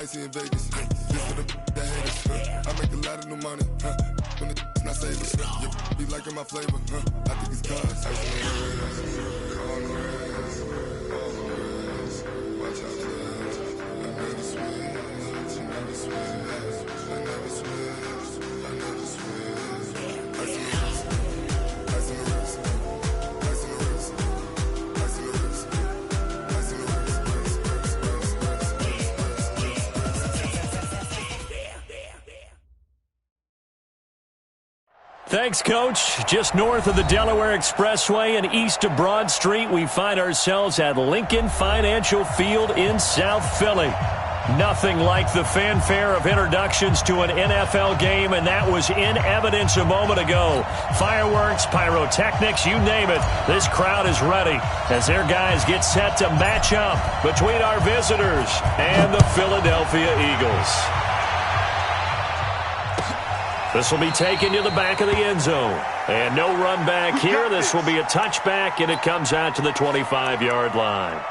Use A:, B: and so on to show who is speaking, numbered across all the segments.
A: in Vegas, this for the haters, I make a lot of new money, when it's not savers, you be liking my flavor, I think it's cause ice in the red, on the reds, watch out for I never switch, I never switch, I never switch, I never switch, ice in the wrist, ice in the wrist, ice in the wrist, ice in the wrist, ice in the wrist.
B: Thanks, Coach. Just north of the Delaware Expressway and east of Broad Street, we find ourselves at Lincoln Financial Field in South Philly. Nothing like the fanfare of introductions to an NFL game, and that was in evidence a moment ago. Fireworks, pyrotechnics, you name it. This crowd is ready as their guys get set to match up between our visitors and the Philadelphia Eagles. This will be taken to the back of the end zone. And no run back here. This will be a touchback, and it comes out to the 25-yard line.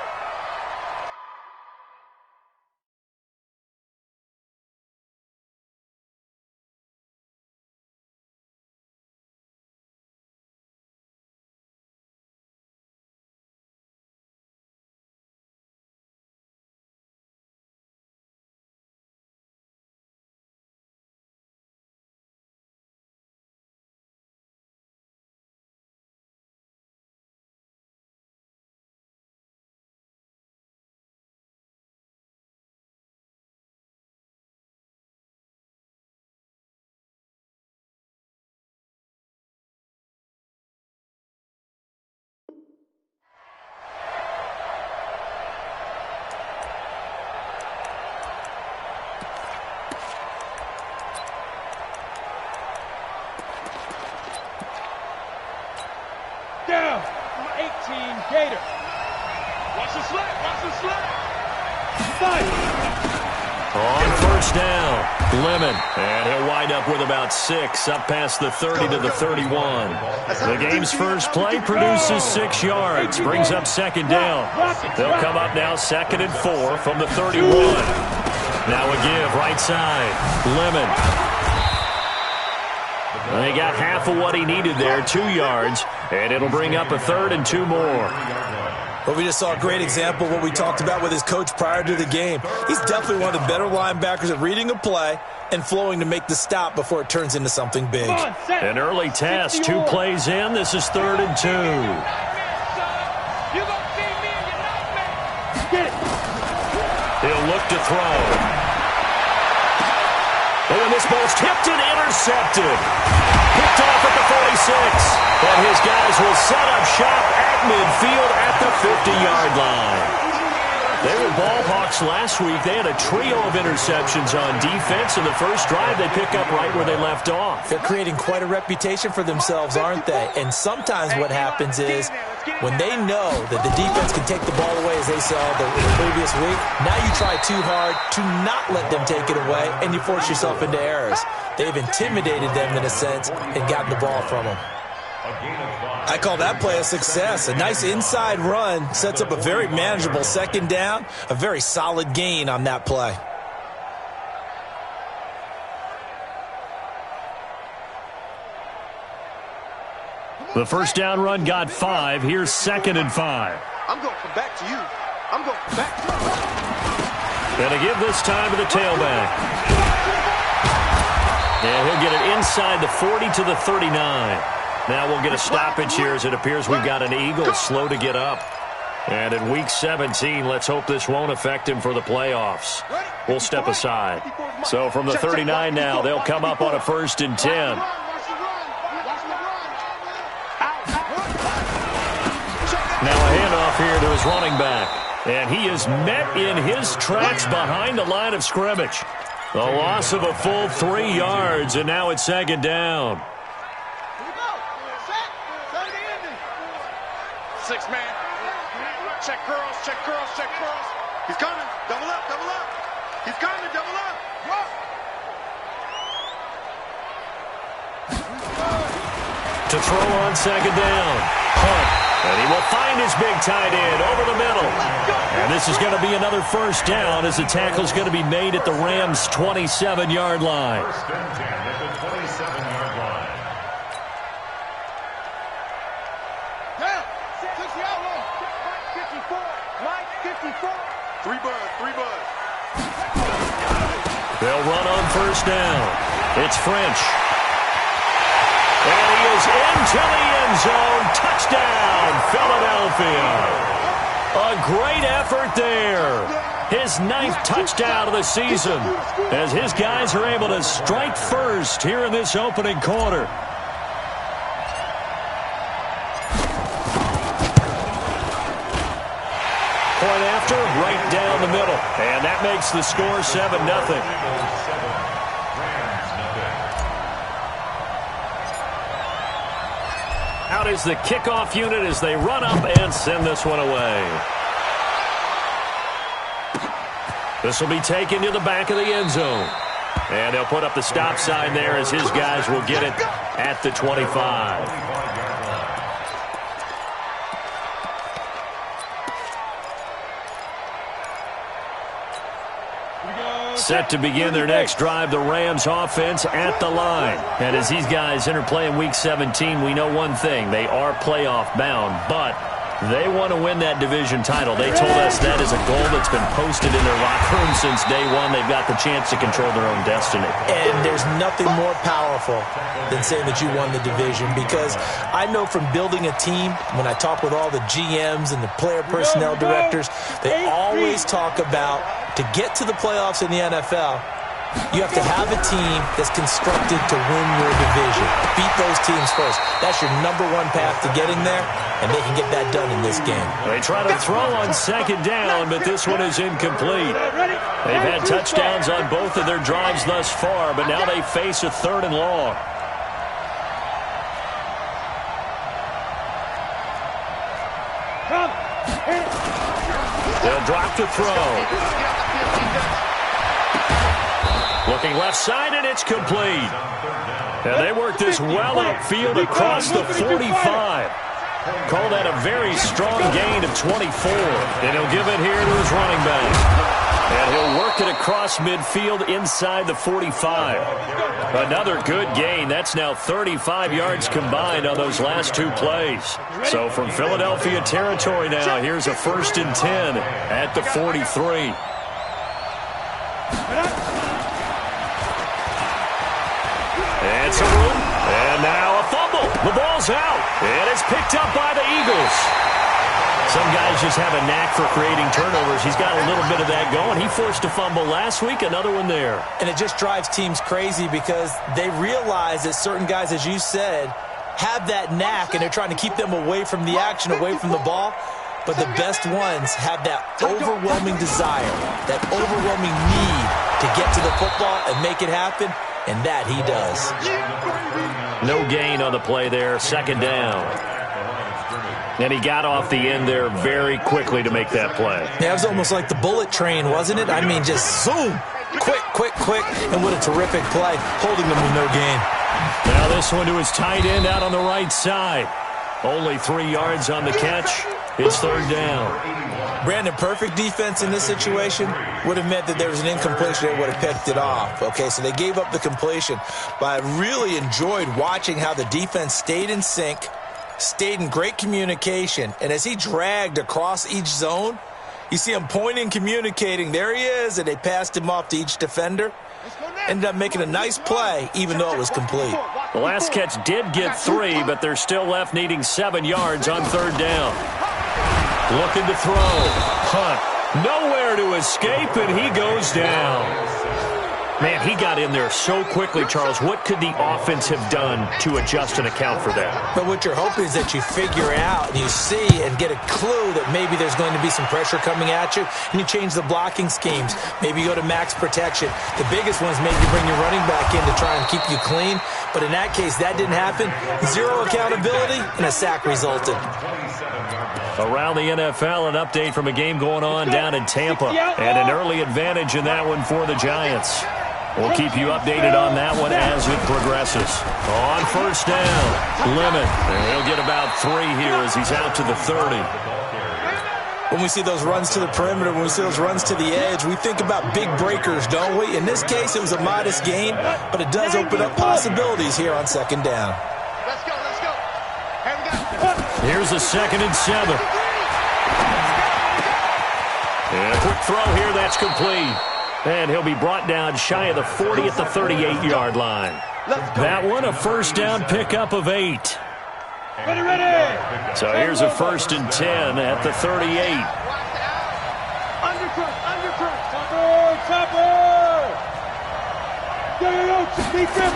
C: Down, number 18, Gator. Watch the slip, watch the slip.
B: On first down, Lemon, and he'll wind up with about 6, up past the 30 to the 31. The game's first play produces 6 yards, brings up second down. They'll come up now 2nd and 4 from the 31. Now a give, right side, Lemon. They got half of what he needed there, 2 yards, and it'll bring up a 3rd and 2 more.
D: Well, we just saw a great example of what we talked about with his coach prior to the game. He's definitely one of the better linebackers at reading a play and flowing to make the stop before it turns into something big.
B: An early test, 2 plays in. This is 3rd and 2. He'll look to throw. And this ball's tipped and intercepted. Picked off at the 46. And his guys will set up shop at midfield at the 50-yard line. They were ball hawks last week. They had a trio of interceptions on defense. In the first drive, they pick up right where they left off.
D: They're creating quite a reputation for themselves, aren't they? And sometimes what happens is when they know that the defense can take the ball away, as they saw the previous week, now you try too hard to not let them take it away, and you force yourself into errors. They've intimidated them in a sense and gotten the ball from them. I call that play a success. A nice inside run sets up a very manageable second down, a very solid gain on that play.
B: The first down run got 5. Here's 2nd and 5.
E: I'm going to come back to you. I'm going to come back to you.
B: And to give this time to the tailback. And he'll get it inside the 40 to the 39. Now we'll get a stoppage here as it appears we've got an Eagle slow to get up. And in Week 17, let's hope this won't affect him for the playoffs. We'll step aside. So from the 39 now, they'll come up on a 1st and 10. Now a handoff here to his running back. And he is met in his tracks behind the line of scrimmage. A loss of a full 3 yards, and now it's 2nd down.
E: 6-man. Check curls, check curls, check curls. He's coming. Double up, double up. He's coming, double up.
B: To throw on 2nd down. Hunt. And he will find his big tight end over the middle. And this is going to be another first down as the tackle is going to be made at the Rams' 27-yard line.
F: First and 10 at the 27-yard line.
C: Down. 60 out long. Mike 54.
E: Three buzz.
B: They'll run on first down. It's French. And he is into the end zone. Touchdown, Philadelphia. A great effort there. His 9th touchdown of the season as his guys are able to strike first here in this opening quarter. Point after, right down the middle. And that makes the score 7-0. Out is the kickoff unit as they run up and send this one away. This will be taken to the back of the end zone. And they'll put up the stop sign there as his guys will get it at the 25. Set to begin their next drive, the Rams offense at the line. And as these guys interplay in Week 17, we know one thing. They are playoff bound, but they want to win that division title. They told us that is a goal that's been posted in their locker room since day one. They've got the chance to control their own destiny.
D: And there's nothing more powerful than saying that you won the division, because I know from building a team, when I talk with all the GMs and the player personnel directors, they always talk about, to get to the playoffs in the NFL, you have to have a team that's constructed to win your division. Beat those teams first. That's your #1 path to getting there, and they can get that done in this game.
B: They try to throw on second down, but this one is incomplete. They've had touchdowns on both of their drives thus far, but now they face a 3rd and long. They'll drop to throw. Looking left side, and it's complete. And they work this well upfield across the 45. Call that a very strong gain of 24. And he'll give it here to his running back. And he'll work it across midfield inside the 45. Another good gain. That's now 35 yards combined on those last 2 plays. So from Philadelphia territory now, here's a 1st and 10 at the 43. And it's a room. And now a fumble. The ball's out. And it's picked up by the Eagles. Some guys just have a knack for creating turnovers. He's got a little bit of that going. He forced a fumble last week, another one there.
D: And it just drives teams crazy because they realize that certain guys, as you said, have that knack, and they're trying to keep them away from the action, away from the ball. But the best ones have that overwhelming desire, that overwhelming need to get to the football and make it happen, and that he does.
B: No gain on the play there, 2nd down. And he got off the end there very quickly to make that play.
D: Yeah, it was almost like the bullet train, wasn't it? I mean, just zoom, quick, and what a terrific play, holding them with no gain.
B: Now this one to his tight end out on the right side. Only 3 yards on the catch. It's 3rd down.
D: Brandon, perfect defense in this situation would have meant that there was an incompletion. They would have picked it off. Okay, so they gave up the completion. But I really enjoyed watching how the defense stayed in sync, stayed in great communication. And as he dragged across each zone, you see him pointing, communicating. There he is, and they passed him off to each defender. Ended up making a nice play, even though it was complete.
B: The last catch did get 3, but they're still left needing 7 yards on 3rd down. Looking to throw. Hunt. Nowhere to escape, and he goes down. Man, he got in there so quickly, Charles. What could the offense have done to adjust and account for that?
D: But what you're hoping is that you figure out and you see and get a clue that maybe there's going to be some pressure coming at you, and you change the blocking schemes. Maybe you go to max protection. The biggest one is maybe bring your running back in to try and keep you clean. But in that case, that didn't happen. 0 accountability, and a sack resulted.
B: Around the NFL, an update from a game going on down in Tampa. And an early advantage in that one for the Giants. We'll keep you updated on that one as it progresses. On first down, Lemon. And he'll get about 3 here as he's out to the 30.
D: When we see those runs to the perimeter, when we see those runs to the edge, we think about big breakers, don't we? In this case, it was a modest gain, but it does open up possibilities here on second down.
E: Let's go, let's go.
B: Here's a 2nd and 7. And a quick throw here, that's complete. And he'll be brought down shy of the 40 at the 38-yard line. That one, a first down pickup of 8.
C: Ready, ready.
B: So here's a 1st and 10 at the 38.
C: Undercut, undercut. Topper, topper. Yo, defense.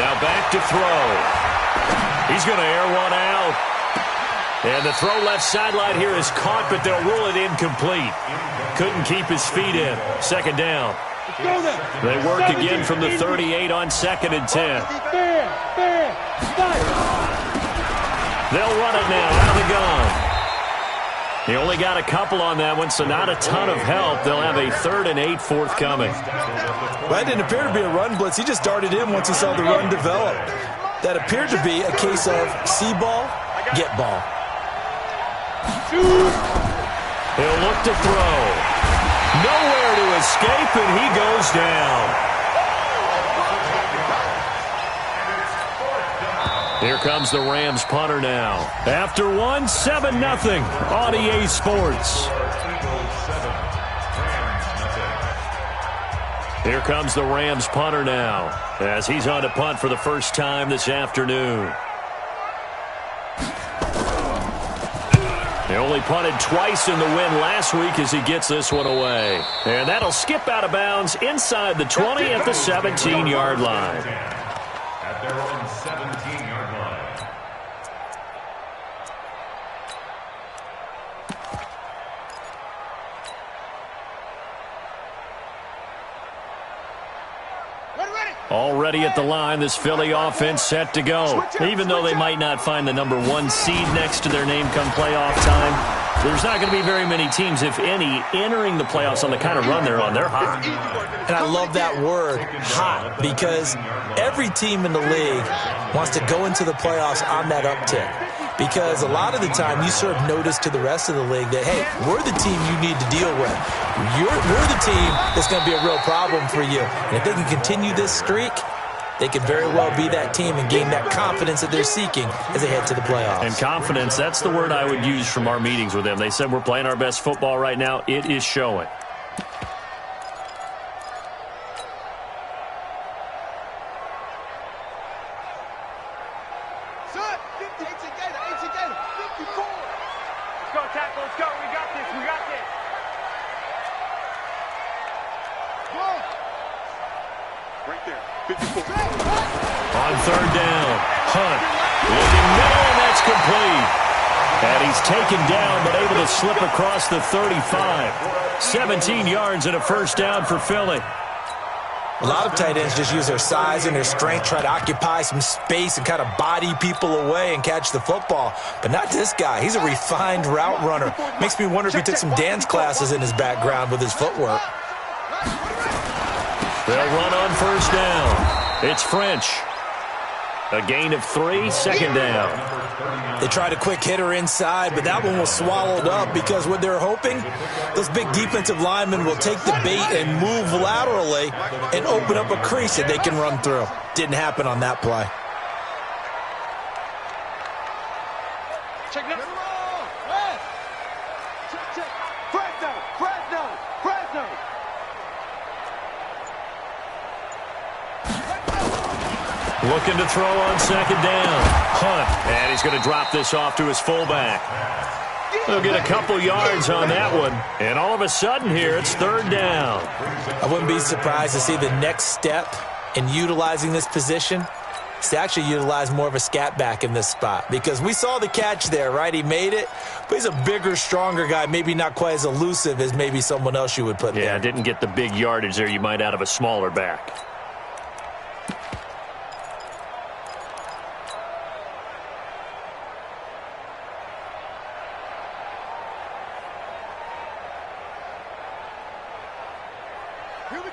B: Now back to throw. He's going to air one out. And the throw left sideline here is caught, but they'll rule it incomplete. Couldn't keep his feet in. 2nd down. They work again from the 38 on 2nd and 10. They'll run it now out of the gun. He only got a couple on that one, so not a ton of help. They'll have a 3rd and 8 forthcoming.
D: Well, that didn't appear to be a run blitz. He just darted in once he saw the run develop. That appeared to be a case of see ball, get ball.
B: He'll look to throw. Nowhere to escape, and he goes down. Here comes the Rams punter now. After one, 7-0 on EA Sports. Here comes the Rams punter now as he's on to punt for the first time this afternoon. He only punted twice in the win last week as he gets this one away. And that'll skip out of bounds inside the 20 at the 17-yard line.
F: At their own 17-yard line.
B: Already at the line, this Philly offense set to go. Even though they might not find the number 1 seed next to their name come playoff time, there's not going to be very many teams, if any, entering the playoffs on the kind of run they're on. They're hot.
D: And I love that word, hot, because every team in the league wants to go into the playoffs on that uptick. Because a lot of the time you serve notice to the rest of the league that, hey, we're the team you need to deal with. We're the team that's going to be a real problem for you. And if they can continue this streak, they could very well be that team and gain that confidence that they're seeking as they head to the playoffs. And
B: confidence, that's the word I would use from our meetings with them. They said we're playing our best football right now. It is showing. On 3rd down, Hunt looking middle, and that's complete. And he's taken down, but able to slip across the 35. 17 yards and a first down for Philly.
D: A lot of tight ends just use their size and their strength, try to occupy some space and kind of body people away and catch the football. But not this guy. He's a refined route runner. Makes me wonder if he took some dance classes in his background with his footwork.
B: They'll run on first down. It's French. A gain of 3, 2nd down.
D: They tried a quick hitter inside, but that one was swallowed up because what they're hoping, those big defensive linemen will take the bait and move laterally and open up a crease that they can run through. Didn't happen on that play.
E: Check now. Check. Fresno.
B: Looking to throw on 2nd down. Hunt. And he's going to drop this off to his fullback. He'll get a couple yards on that one. And all of a sudden here, it's 3rd down.
D: I wouldn't be surprised to see the next step in utilizing this position is to actually utilize more of a scat back in this spot. Because we saw the catch there, right? He made it. But he's a bigger, stronger guy. Maybe not quite as elusive as maybe someone else you would put there.
B: Yeah, didn't get the big yardage there you might out of a smaller back.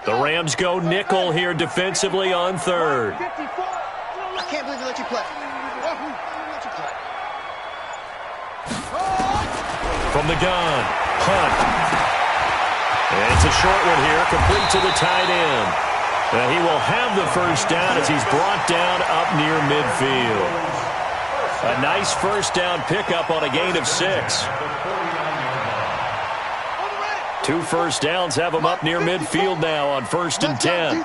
B: The Rams go nickel here defensively on third.
E: I can't believe they let you play. Let you play.
B: From the gun, Hunt. And it's a short one here, complete to the tight end. He will have the first down as he's brought down up near midfield. A nice first down pickup on a gain of 6. 2 first downs have him up near midfield now on 1st and 10.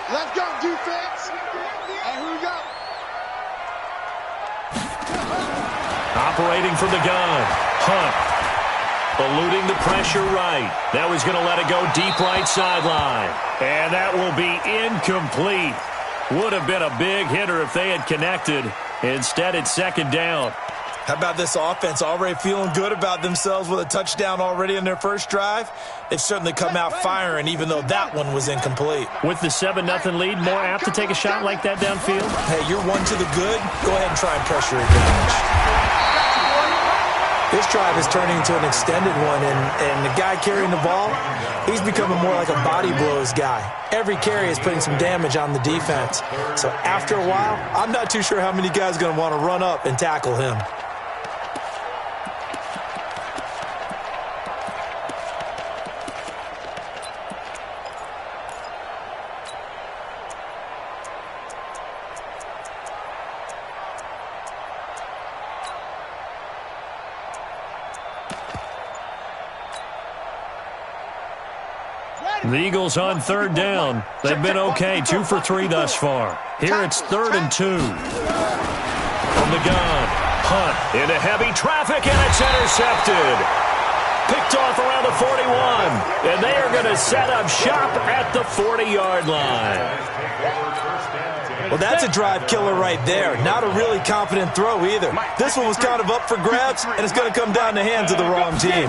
E: Let's go, defense. And here we go.
B: Operating from the gun, Hunt. Eluding the pressure right. Now he's going to let it go deep right sideline. And that will be incomplete. Would have been a big hitter if they had connected. Instead, it's 2nd down.
D: How about this offense already feeling good about themselves with a touchdown already in their first drive? They've certainly come out firing, even though that one was incomplete.
B: With the 7-0 lead, more apt to take a shot like that downfield?
D: Hey, you're one to the good. Go ahead and try and pressure advantage. This drive is turning into an extended one, and the guy carrying the ball, he's becoming more like a body blows guy. Every carry is putting some damage on the defense. So after a while, I'm not too sure how many guys are going to want to run up and tackle him.
B: The Eagles on 3rd down. They've been okay, 2 for 3 thus far. Here it's 3rd and 2. From the gun, Hunt into heavy traffic, and it's intercepted. Picked off around the 41, and they are going to set up shop at the 40-yard line.
D: Well, that's a drive killer right there. Not a really confident throw either. This one was kind of up for grabs, and it's going to come down the hands of the wrong team.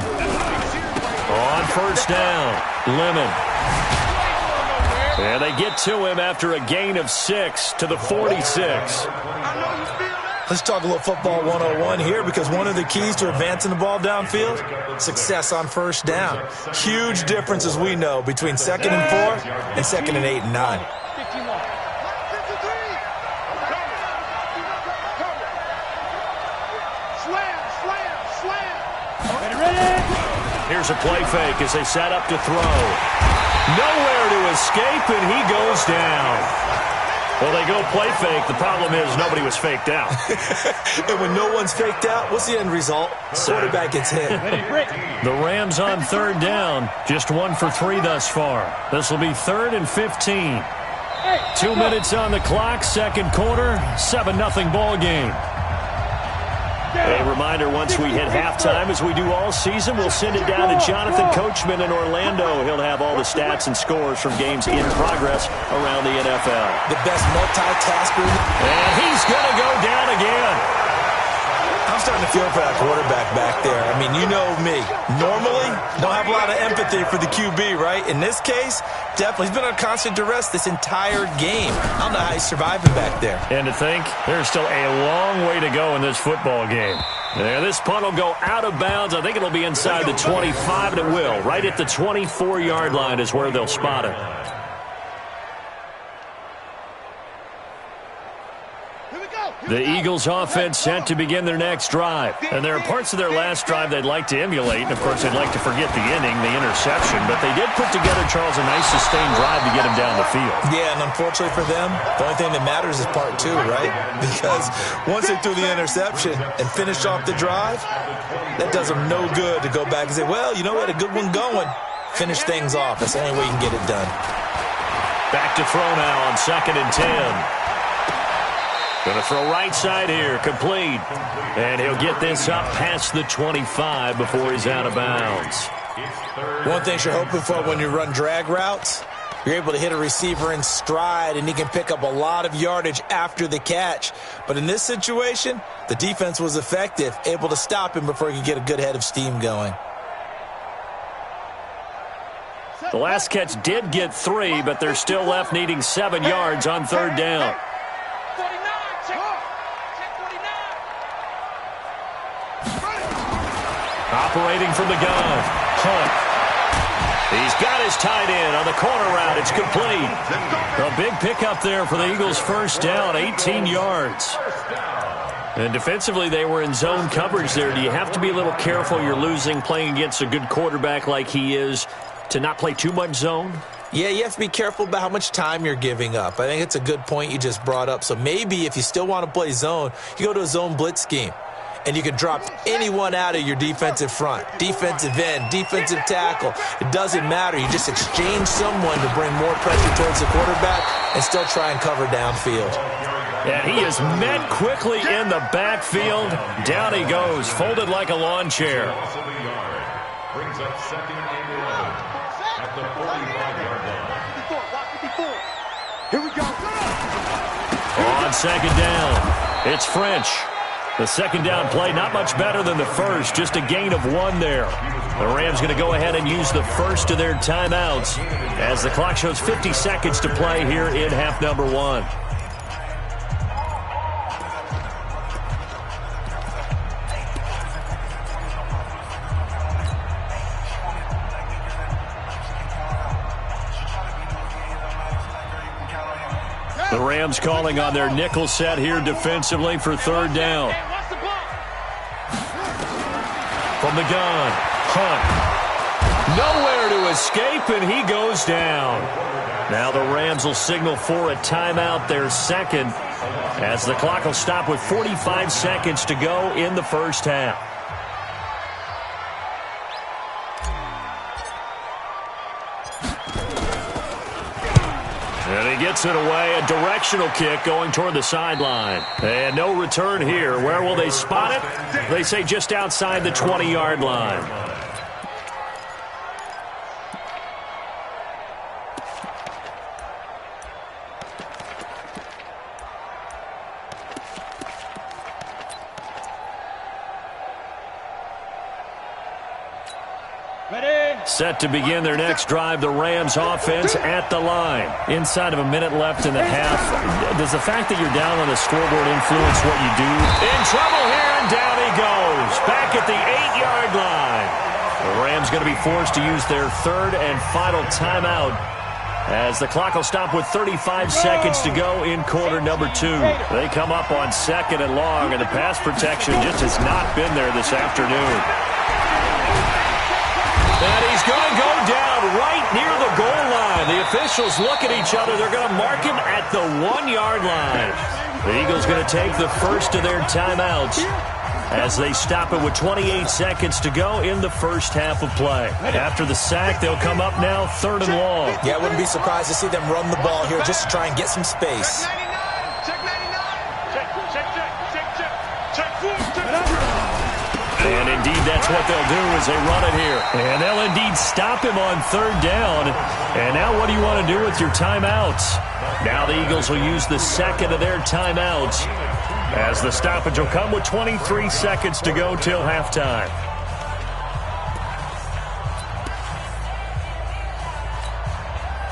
B: On 1st down, Lemon. And they get to him after a gain of 6 to the 46.
D: Let's talk a little football 101 here, because one of the keys to advancing the ball downfield, success on 1st down. Huge difference, as we know, between 2nd and 4 and 2nd and 8 and 9.
B: Here's a play fake as they set up to throw. Nowhere to escape, and he goes down. Well, they go play fake. The problem is nobody was faked out.
D: And when no one's faked out, what's the end result? Quarterback gets hit.
B: The Rams on 3rd down. Just 1 for 3 thus far. This will be 3rd and 15. 2 minutes on the clock, 2nd quarter, 7-0 ball game. A reminder, once we hit halftime, as we do all season, we'll send it down to Jonathan Coachman in Orlando. He'll have all the stats and scores from games in progress around the NFL.
D: The best multitasker.
B: And he's going to go down again.
D: I'm starting to feel for that quarterback back there. I mean, you know me. Normally, don't have a lot of empathy for the QB, right? In this case, definitely. He's been on constant duress this entire game. I don't know how he's surviving back there.
B: And to think, there's still a long way to go in this football game. Yeah, this punt will go out of bounds. I think it'll be inside the 25, and it will. Right at the 24-yard line is where they'll spot it. The Eagles offense set to begin their next drive. And there are parts of their last drive they'd like to emulate. And, of course, they'd like to forget the inning, the interception. But they did put together, Charles, a nice sustained drive to get him down the field.
D: Yeah, and unfortunately for them, the only thing that matters is part 2, right? Because once they threw the interception and finished off the drive, that does them no good to go back and say, well, you know, we had a good one going. Finish things off. That's the only way you can get it done.
B: Back to throw now on 2nd and 10. Going to throw right side here, complete. And he'll get this up past the 25 before he's out of bounds.
D: One thing you're hoping for when you run drag routes, you're able to hit a receiver in stride, and he can pick up a lot of yardage after the catch. But in this situation, the defense was effective, able to stop him before he could get a good head of steam going.
B: The last catch did get 3, but they're still left needing 7 yards on 3rd down. Operating from the gun, Hunt. He's got his tight end on the corner route. It's complete. A big pickup there for the Eagles' first down, 18 yards. And defensively, they were in zone coverage there. Do you have to be a little careful? You're losing playing against a good quarterback like he is to not play too much zone?
D: Yeah, you have to be careful about how much time you're giving up. I think it's a good point you just brought up. So maybe if you still want to play zone, you go to a zone blitz scheme. And you can drop anyone out of your defensive front, defensive end, defensive tackle. It doesn't matter. You just exchange someone to bring more pressure towards the quarterback and still try and cover downfield.
B: And he is met quickly in the backfield. Down he goes, folded like a lawn chair.
F: Brings up 2nd and 11 at the 45-yard line.
E: Here we go.
B: On 2nd down, it's French. The 2nd down play, not much better than the first, just a gain of 1 there. The Rams going to go ahead and use the first of their timeouts as the clock shows 50 seconds to play here in half number 1. The Rams calling on their nickel set here defensively for 3rd down. From the gun, Hunt. Nowhere to escape, and he goes down. Now the Rams will signal for a timeout, their second, as the clock will stop with 45 seconds to go in the first half. And he gets it away, a directional kick going toward the sideline. And no return here. Where will they spot it? They say just outside the 20-yard line. Set to begin their next drive, the Rams offense at the line. Inside of a minute left in the half. Does the fact that you're down on the scoreboard influence what you do? In trouble here, and down he goes. Back at the 8-yard line. The Rams going to be forced to use their 3rd and final timeout as the clock will stop with 35 seconds to go in quarter number 2. They come up on 2nd and long, and the pass protection just has not been there this afternoon. And he's going to go down right near the goal line. The officials look at each other. They're going to mark him at the 1-yard line. The Eagles going to take the first of their timeouts as they stop it with 28 seconds to go in the first half of play. After the sack, they'll come up now 3rd and long.
D: Yeah, I wouldn't be surprised to see them run the ball here just to try and get some space.
B: And indeed, that's what they'll do as they run it here. And they'll indeed stop him on 3rd down. And now what do you want to do with your timeouts? Now the Eagles will use the 2nd of their timeouts as the stoppage will come with 23 seconds to go till halftime.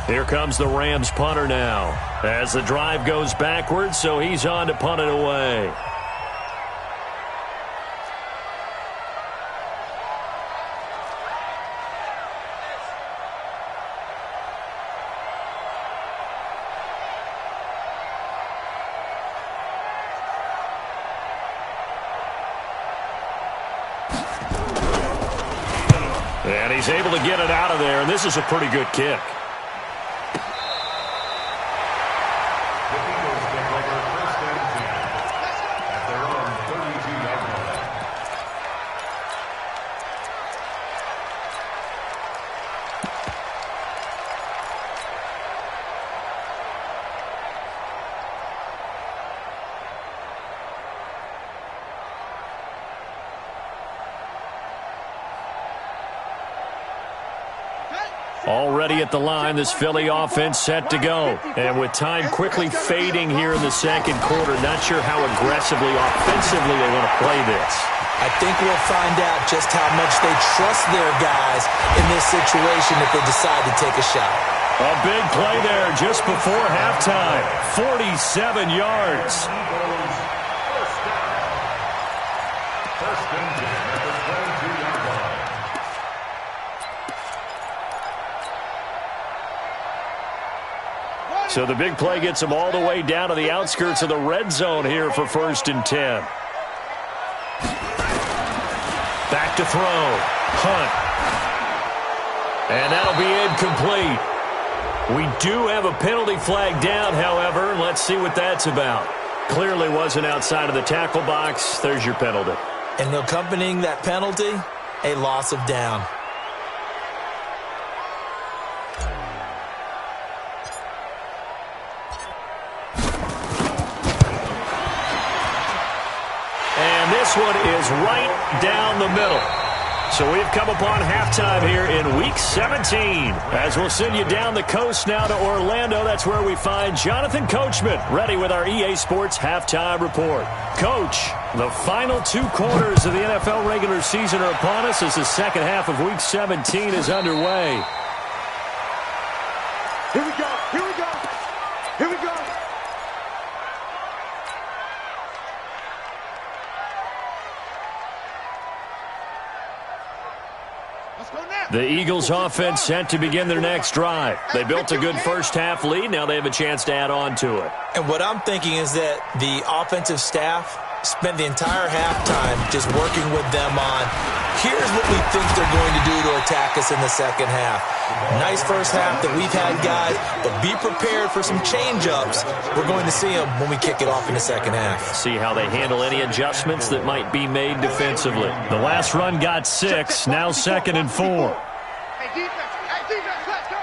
B: Here comes the Rams punter now as the drive goes backwards, so he's on to punt it away. And he's able to get it out of there, and this is a pretty good kick.
F: The Eagles take over 1st and 10 at their own 32-yard line.
B: Already at the line, this Philly offense set to go. And with time quickly fading here in the 2nd quarter, not sure how aggressively, offensively they want to play this.
D: I think we'll find out just how much they trust their guys in this situation if they decide to take a shot.
B: A big play there just before halftime. 47 yards.
F: First and 10 at the 22-yard line.
B: So the big play gets them all the way down to the outskirts of the red zone here for 1st and 10. Back to throw. Hunt. And that'll be incomplete. We do have a penalty flag down, however. Let's see what that's about. Clearly wasn't outside of the tackle box. There's your penalty.
D: And accompanying that penalty, a loss of down.
B: And this one is right down the middle. So we've come upon halftime here in Week 17. As we'll send you down the coast now to Orlando, that's where we find Jonathan Coachman, ready with our EA Sports Halftime Report. Coach, the final 2 quarters of the NFL regular season are upon us as the second half of Week 17 is underway.
E: Here we go. Here we go. Here we go.
B: The Eagles offense set to begin their next drive. They built a good first half lead. Now they have a chance to add on to it.
D: And what I'm thinking is that the offensive staff spent the entire halftime just working with them on, here's what we think they're going to do to attack us in the second half. Nice first half that we've had, guys, but be prepared for some change-ups. We're going to see them when we kick it off in the second half.
B: See how they handle any adjustments that might be made defensively. The last run got 6, now 2nd and 4.
E: Hey, defense. Hey, defense, let's go.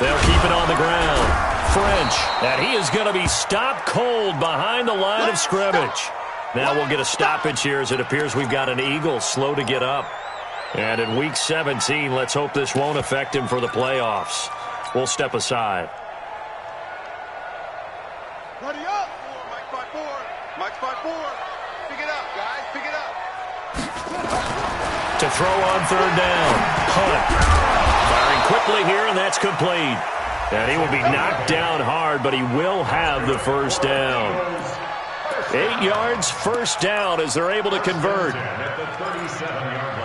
B: They'll keep it on the ground. French, and he is going to be stopped cold behind the line of scrimmage. Now we'll get a stoppage here as it appears we've got an Eagle slow to get up. And in Week 17, let's hope this won't affect him for the playoffs. We'll step aside.
E: Ready up. Mike by 4. Mike's by 4. Pick it up, guys. Pick it up.
B: To throw on 3rd down. Hunt. Firing quickly here, and that's complete. And he will be knocked down hard, but he will have the first down. 8 yards, first down as they're able to convert.
F: At the 37-yard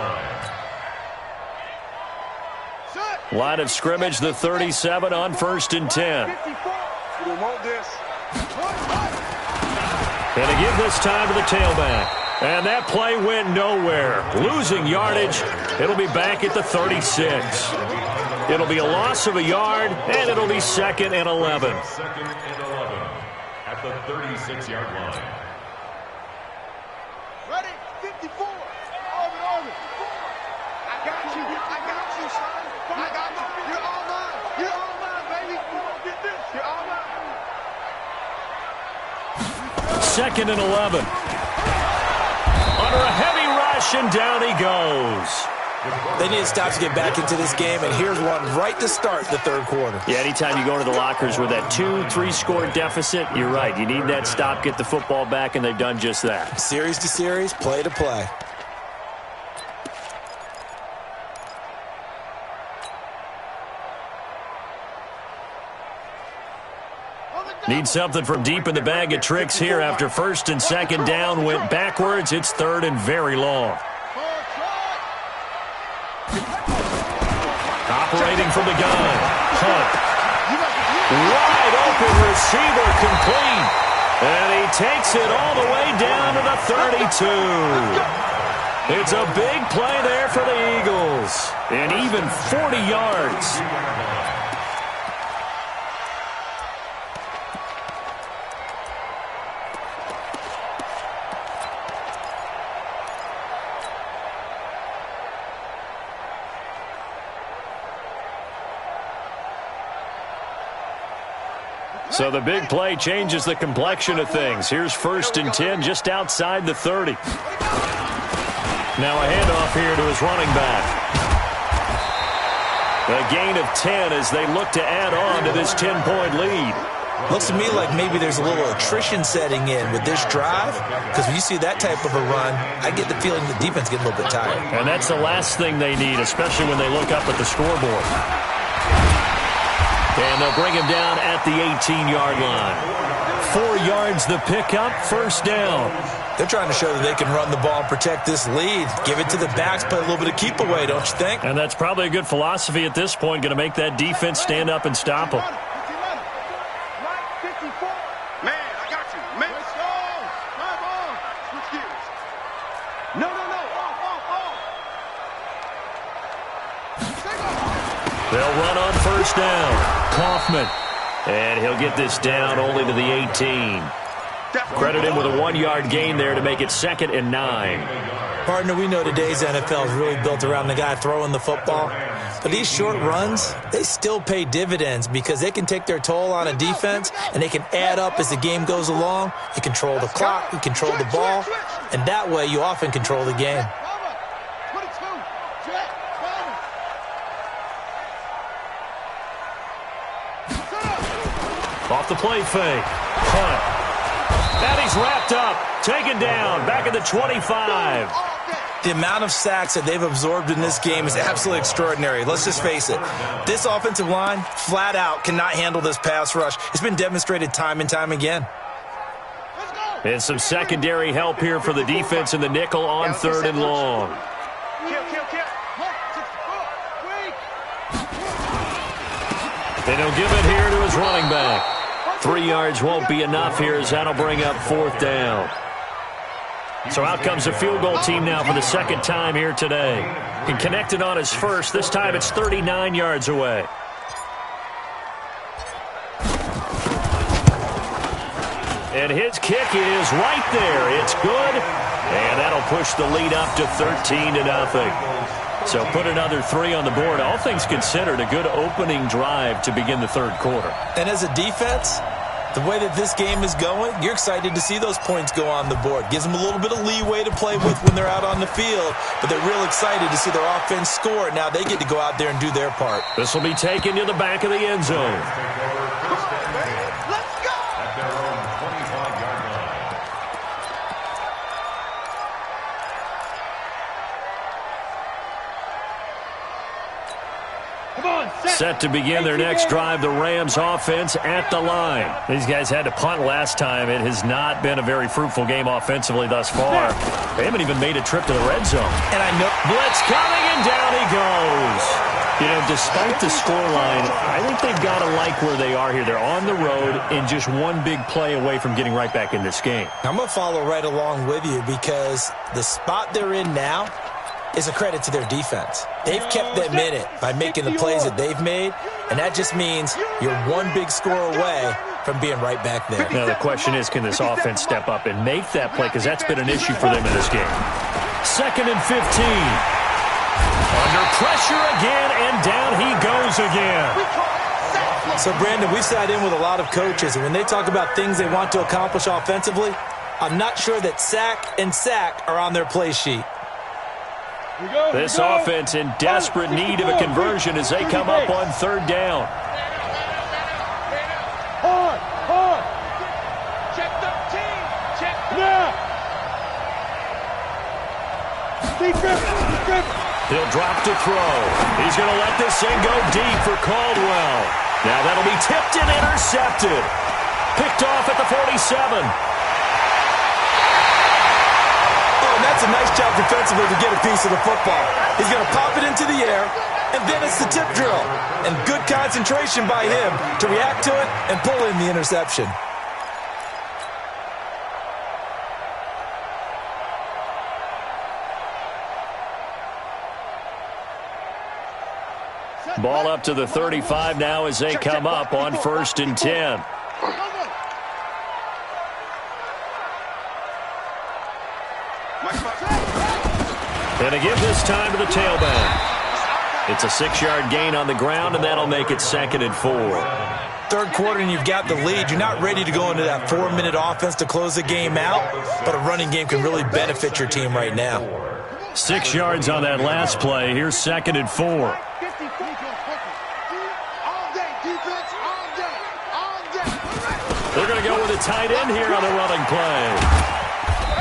F: line.
B: Line of scrimmage, the 37 on 1st and 10.
E: We want this.
B: And to give this time to the tailback. And that play went nowhere. Losing yardage. It'll be back at the 36. It'll be a loss of a yard, and it'll be 2nd and 11.
F: 2nd and 11 at the 36-yard line.
E: Ready? 54. Over. I got you. I got you, son. I got you. You're all mine. You're all mine, baby. Get this. You're all mine.
B: 2nd and 11. Under a heavy rush, and down he goes.
D: They need to stop to get back into this game, and here's one right to start the 3rd quarter.
B: Yeah, anytime you go to the lockers with that 2-3 score deficit, you're right. You need that stop, get the football back, and they've done just that.
D: Series to series, play to play.
B: Need something from deep in the bag of tricks here after 1st and 2nd down went backwards. It's 3rd and very long. Operating from the gun. Hunt. Wide open receiver complete. And he takes it all the way down to the 32. It's a big play there for the Eagles. And even 40 yards. So the big play changes the complexion of things. Here's 1st and 10 just outside the 30. Now a handoff here to his running back. A gain of 10 as they look to add on to this 10-point lead.
D: Looks to me like maybe there's a little attrition setting in with this drive, because when you see that type of a run, I get the feeling the defense getting a little bit tired.
B: And that's the last thing they need, especially when they look up at the scoreboard. And they'll bring him down at the 18-yard line. 4 yards the pickup, first down.
D: They're trying to show that they can run the ball and protect this lead. Give it to the backs, play a little bit of keep away, don't you think?
B: And that's probably a good philosophy at this point, going to make that defense stand up and stop them.
E: Man, I got you. Man, let's go. Come on. Switch gears. No. Off.
B: They'll run on first down. Kaufman. And he'll get this down only to the 18. Credit him with a 1-yard gain there to make it 2nd and 9.
D: Partner, we know today's NFL is really built around the guy throwing the football. But these short runs, they still pay dividends because they can take their toll on a defense and they can add up as the game goes along. You control the clock, you control the ball, and that way you often control the game.
B: Off the play fake. Punt. And he's wrapped up. Taken down. Back at the 25.
D: The amount of sacks that they've absorbed in this game is absolutely extraordinary. Let's just face it. This offensive line, flat out, cannot handle this pass rush. It's been demonstrated time and time again.
B: And some secondary help here for the defense in the nickel on 3rd and long. And he'll give it here to his running back. 3 yards won't be enough here as that'll bring up 4th down. So out comes the field goal team now for the 2nd time here today. And connected on his first. This time it's 39 yards away. And his kick is right there. It's good. And that'll push the lead up to 13-0. So put another 3 on the board. All things considered, a good opening drive to begin the 3rd quarter.
D: And as a defense, the way that this game is going, you're excited to see those points go on the board. Gives them a little bit of leeway to play with when they're out on the field, but they're real excited to see their offense score. Now they get to go out there and do their part.
B: This will be taken to the back of the end zone.
E: Let's go.
F: At their own 25-yard line.
B: Set to begin their next drive, the Rams offense at the line. These guys had to punt last time. It has not been a very fruitful game offensively thus far. They haven't even made a trip to the red zone.
D: And I know
B: blitz coming, and down he goes. You know, despite the scoreline, I think they've got to like where they are here. They're on the road and just one big play away from getting right back in this game.
D: I'm going to follow right along with you because the spot they're in now is a credit to their defense. They've kept them in it by making the plays that they've made, and that just means you're one big score away from being right back there.
B: Now the question is, can this offense step up and make that play? Because that's been an issue for them in this game. 2nd and 15. Under pressure again, and down he goes again.
D: So, Brandon, we've sat in with a lot of coaches, and when they talk about things they want to accomplish offensively, I'm not sure that sack and sack are on their play sheet.
B: This offense in desperate need of a conversion as they come up on 3rd down.
C: Hard. Check 13. Check now.
B: He'll drop to throw. He's going to let this thing go deep for Caldwell. Now that'll be tipped and intercepted. Picked off at the 47.
D: That's a nice job defensively to get a piece of the football. He's going to pop it into the air, and then it's the tip drill. And good concentration by him to react to it and pull in the interception.
B: Ball up to the 35 now as they come up on 1st and 10. And again this time to the tailback. It's a 6-yard gain on the ground, and that'll make it 2nd and 4.
D: 3rd quarter and you've got the lead. You're not ready to go into that 4-minute offense to close the game out, but a running game can really benefit your team right now.
B: 6 yards on that last play. Here's 2nd and 4. They're going to go with a tight end here on the running play.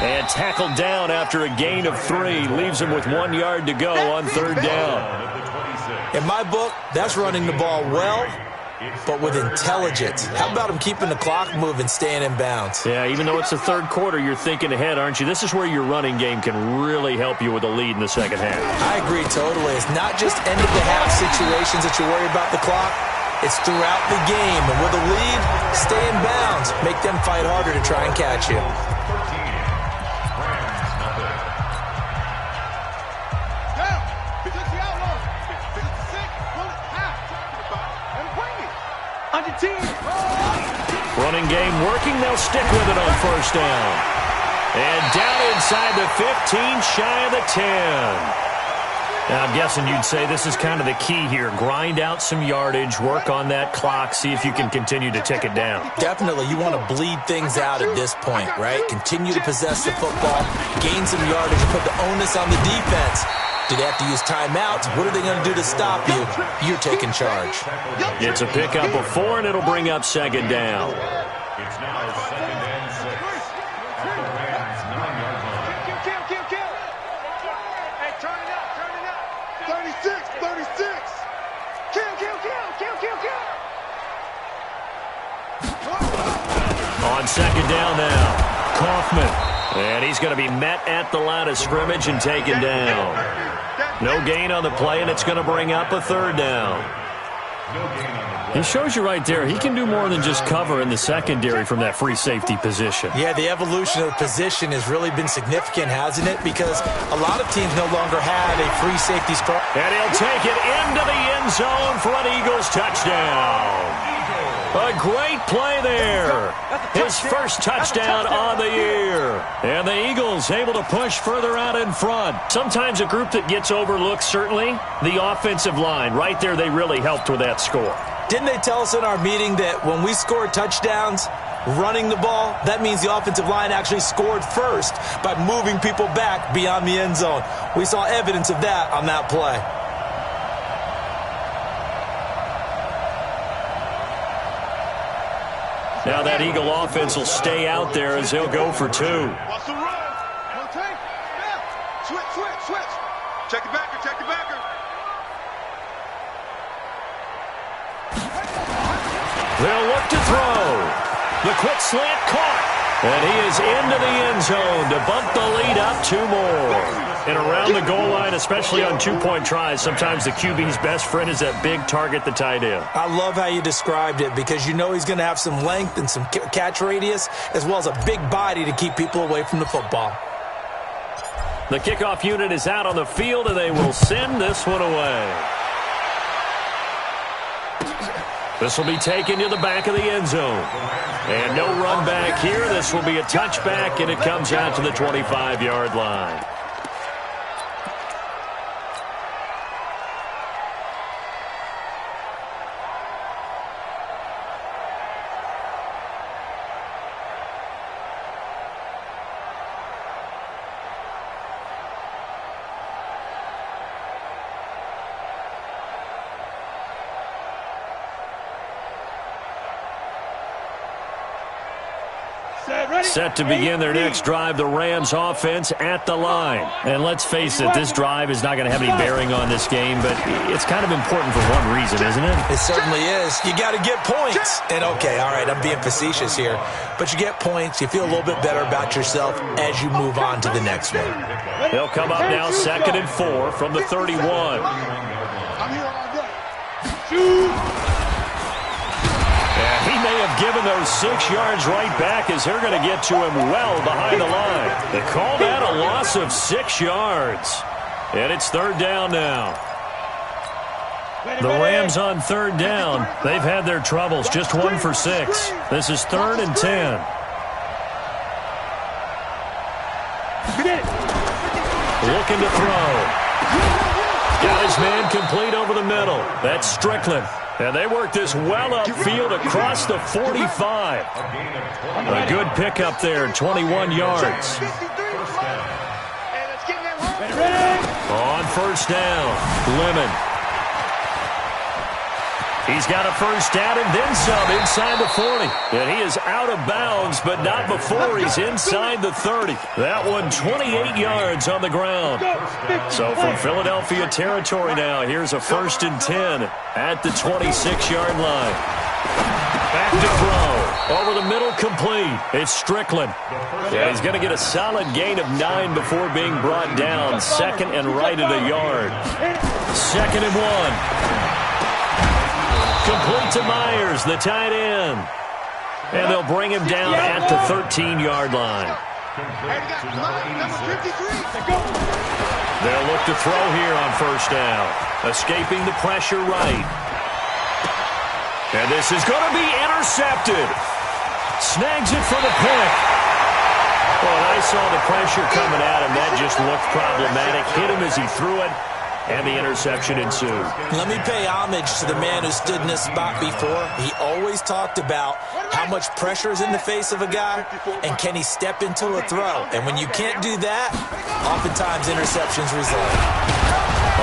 B: And tackled down after a gain of 3. Leaves him with 1 yard to go on 3rd down.
D: In my book, that's running the ball well but with intelligence. How about him keeping the clock moving, staying in bounds?
B: Yeah, even though it's the third quarter, you're thinking ahead, aren't you? This is where your running game can really help you with a lead in the second half.
D: I agree totally. It's not just end-of-the-half situations that you worry about the clock. It's throughout the game. And with a lead, stay in bounds. Make them fight harder to try and catch you.
B: Running game working. They'll stick with it on first down. And down inside the 15, shy of the 10. Now, I'm guessing you'd say this is kind of the key here. Grind out some yardage, work on that clock, see if you can continue to tick it down.
D: Definitely. You want to bleed things out at this point, right? Continue to possess the football, gain some yardage, and put the onus on the defense. Do they have to use timeouts? What are they going to do to stop you? You're taking charge.
B: It's a pickup of 4, and it'll bring up second down.
F: It's now 2nd and 6 at the Rams' 9-yard line.
E: Kill. Hey, turn it up. 36. Kill.
B: On second down now, Kaufman. And he's going to be met at the line of scrimmage and taken down. No gain on the play, and it's going to bring up a third down. He shows you right there, he can do more than just cover in the secondary from that free safety position.
D: Yeah, the evolution of the position has really been significant, hasn't it? Because a lot of teams no longer have a free safety strong.
B: And he'll take it into the end zone for an Eagles touchdown. A great play there. His first touchdown on the year. And the Eagles able to push further out in front. Sometimes a group that gets overlooked, certainly, the offensive line. Right there, they really helped with that score.
D: Didn't they tell us in our meeting that when we score touchdowns running the ball, that means the offensive line actually scored first by moving people back beyond the end zone? We saw evidence of that on that play.
B: Now that Eagle offense will stay out there as they'll go for 2.
E: What's the run? Rotate. Switch. Check the backer.
B: They'll look to throw. The quick slant caught. And he is into the end zone to bump the lead up 2 more. And around the goal line, especially on 2-point tries, sometimes the QB's best friend is that big target, the tight end.
D: I love how you described it because you know he's going to have some length and some catch radius as well as a big body to keep people away from the football.
B: The kickoff unit is out on the field, and they will send this one away. This will be taken to the back of the end zone. And no run back here. This will be a touchback, and it comes out to the 25-yard line. Set to begin their next drive, the Rams offense at the line. And let's face it, this drive is not going to have any bearing on this game, but it's kind of important for one reason, isn't it?
D: It certainly is. You got to get points. And okay, all right, I'm being facetious here, but you get points, you feel a little bit better about yourself as you move on to the next one.
B: They'll come up now 2nd and 4 from the 31.
E: I'm here all day. Shoot.
B: He may have given those 6 yards right back as they're going to get to him well behind the line. They call that a loss of 6 yards. And it's 3rd down now. The Rams on 3rd down. They've had their troubles. Just 1 for 6. This is 3rd and 10. Looking to throw. Got his man complete over the middle. That's Strickland. And they work this well upfield across the 45. A good pickup there, 21 yards. On first down, Lemon. He's got a first down and then some inside the 40. And he is out of bounds, but not before he's inside the 30. That one 28 yards on the ground. So from Philadelphia territory now, here's a 1st and 10 at the 26-yard line. Back to throw. Over the middle, complete. It's Strickland. Yeah, he's going to get a solid gain of 9 before being brought down. 2nd and right at a yard. 2nd and 1. Complete to Myers, the tight end. And they'll bring him down at the 13-yard line. They'll look to throw here on 1st down. Escaping the pressure right. And this is going to be intercepted. Snags it for the pick. Well, and I saw the pressure coming at him. That just looked problematic. Hit him as he threw it. And the interception ensued.
D: Let me pay homage to the man who stood in this spot before. He always talked about how much pressure is in the face of a guy and can he step into a throw. And when you can't do that, oftentimes interceptions result.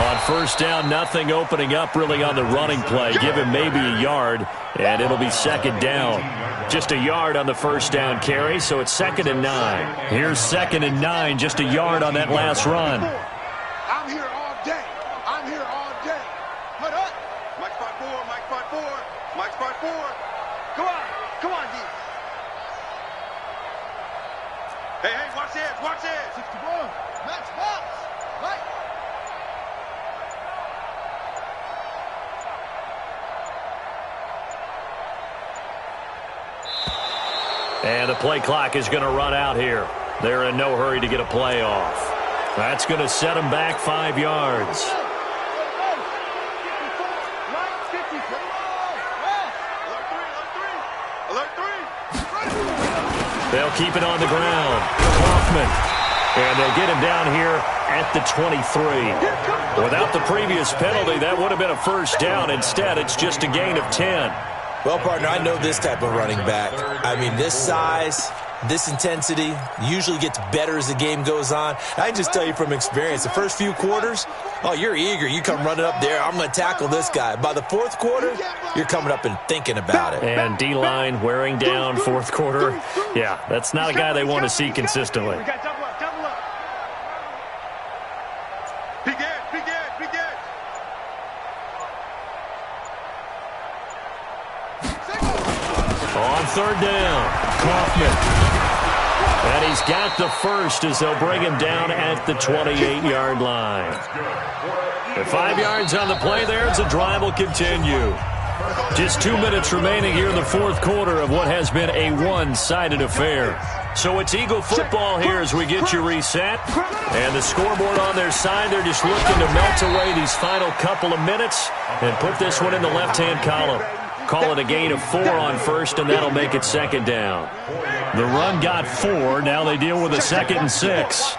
B: On 1st down, nothing opening up really on the running play. Give him maybe a yard, and it'll be 2nd down. Just a yard on the 1st down carry, so it's 2nd and 9. Here's 2nd and 9, just a yard on that last run.
E: I'm here all day. I'm here all day. Put up. Mike spot 4, Mike spot 4, Mike spot 4. Come on, D. Hey, watch this. 61. Match box. Mike.
B: And the play clock is going to run out here. They're in no hurry to get a play off. That's going to set them back 5 yards. They'll keep it on the ground. Kaufman. And they'll get him down here at the 23. Without the previous penalty, that would have been a 1st down. Instead, it's just a gain of 10.
D: Well, partner, I know this type of running back. I mean, this size, this intensity usually gets better as the game goes on. I can just tell you from experience, the first few quarters, oh, you're eager. You come running up there, I'm going to tackle this guy. By the 4th quarter, you're coming up and thinking about it.
B: And D-line wearing down 4th quarter. Yeah, that's not a guy they want to see consistently.
E: We got double up. Big edge.
B: On 3rd down, Kaufman. And he's got the first as they'll bring him down at the 28-yard line. The 5 yards on the play there as the drive will continue. Just 2 minutes remaining here in the 4th quarter of what has been a one-sided affair. So it's Eagle football here as we get you reset. And the scoreboard on their side, they're just looking to melt away these final couple of minutes and put this one in the left-hand column. Call it a gain of 4 on 1st, and that'll make it 2nd down. The run got 4. Now they deal with a 2nd and 6.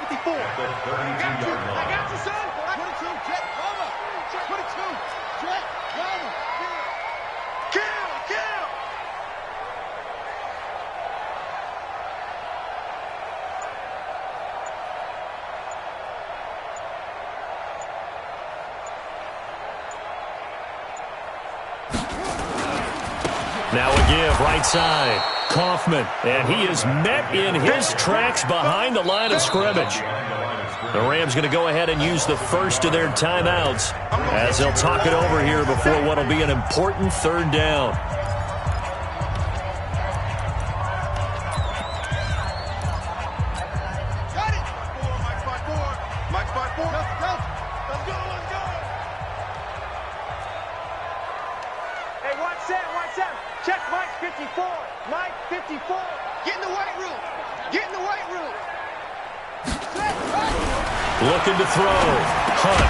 B: Now a give, right side. Kaufman, and he is met in his tracks behind the line of scrimmage. The Rams going to go ahead and use the first of their timeouts as they'll talk it over here before what will be an important 3rd down.
E: Got it. Mike spot 4. Mike spot 4. Let's go. Hey, watch that. Check Mike 54. Mike 54. Get in the weight room.
B: Looking to throw. Hunt.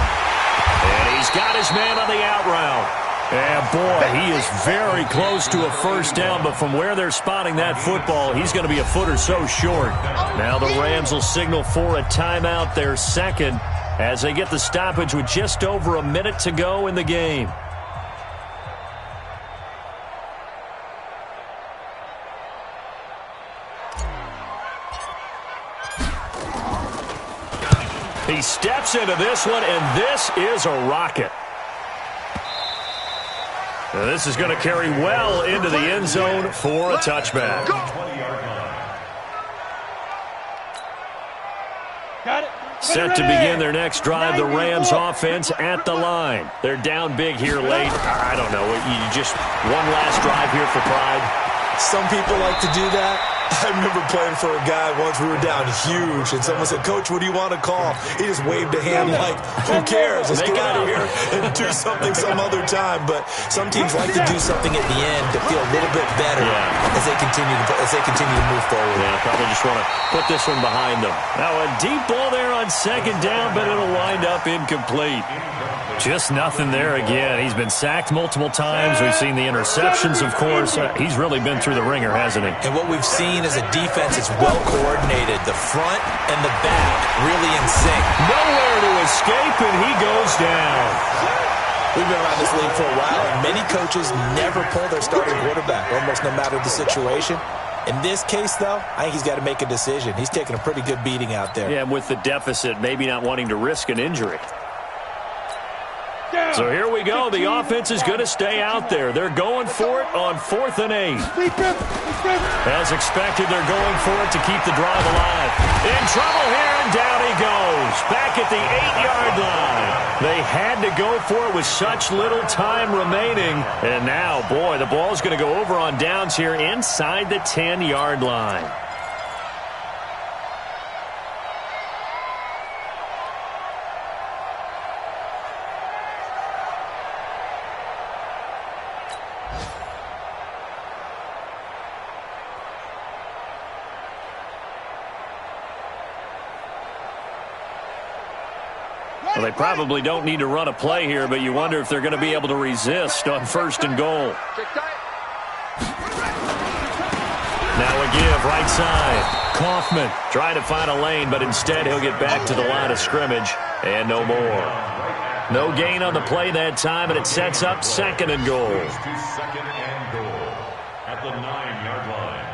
B: And he's got his man on the out route. And, boy, he is very close to a 1st down, but from where they're spotting that football, he's going to be a foot or so short. Now the Rams will signal for a timeout, their 2nd, as they get the stoppage with just over a minute to go in the game. He steps into this one, and this is a rocket. This is going to carry well into the end zone for a touchback.
C: Got it.
B: Set to begin their next drive, the Rams offense at the line. They're down big here late. I don't know. You just one last drive here for pride.
D: Some people like to do that. I remember playing for a guy once. We were down huge, and someone said, "Coach, what do you want to call?" He just waved a hand like, "Who cares? Let's get out of here and do something some other time." But some teams like to do something at the end to feel a little bit better as they continue to move forward.
B: Yeah, probably just want to put this one behind them. Now a deep ball there on second down, but it'll wind up incomplete. Just nothing there again. He's been sacked multiple times. We've seen the interceptions, of course. He's really been through the ringer, hasn't he?
D: And what we've seen is a defense that's well coordinated. The front and the back really in sync.
B: Nowhere to escape, and he goes down.
D: We've been around this league for a while, and many coaches never pull their starting quarterback, almost no matter the situation. In this case, though, I think he's got to make a decision. He's taking a pretty good beating out there.
B: Yeah, with the deficit, maybe not wanting to risk an injury. So here we go. The offense is going to stay out there. They're going for it on 4th and 8. As expected, they're going for it to keep the drive alive. In trouble here, and down he goes. Back at the 8-yard line. They had to go for it with such little time remaining. And now, boy, the ball's going to go over on downs here inside the 10-yard line. Well, they probably don't need to run a play here, but you wonder if they're going to be able to resist on 1st and goal. Now a give, right side. Kaufman trying to find a lane, but instead he'll get back to the line of scrimmage, and no more. No gain on the play that time, and it sets up 2nd and goal.
F: Second and goal at the 9-yard line.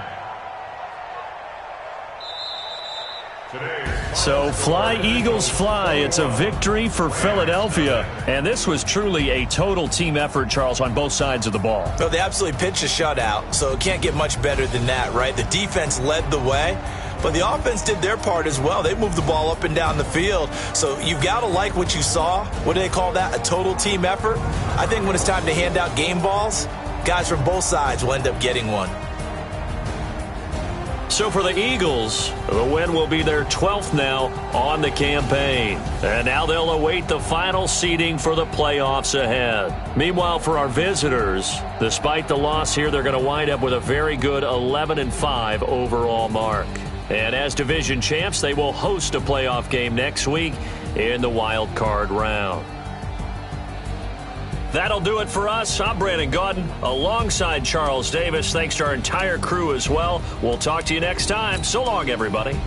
B: So fly, Eagles, fly. It's a victory for Philadelphia. And this was truly a total team effort, Charles, on both sides of the ball.
D: Well, they absolutely pitched a shutout, so it can't get much better than that, right? The defense led the way, but the offense did their part as well. They moved the ball up and down the field. So you've got to like what you saw. What do they call that? A total team effort? I think when it's time to hand out game balls, guys from both sides will end up getting one.
B: So for the Eagles, the win will be their 12th now on the campaign. And now they'll await the final seeding for the playoffs ahead. Meanwhile, for our visitors, despite the loss here, they're going to wind up with a very good 11-5 overall mark. And as division champs, they will host a playoff game next week in the wild card round. That'll do it for us. I'm Brandon Gaudin alongside Charles Davis. Thanks to our entire crew as well. We'll talk to you next time. So long, everybody.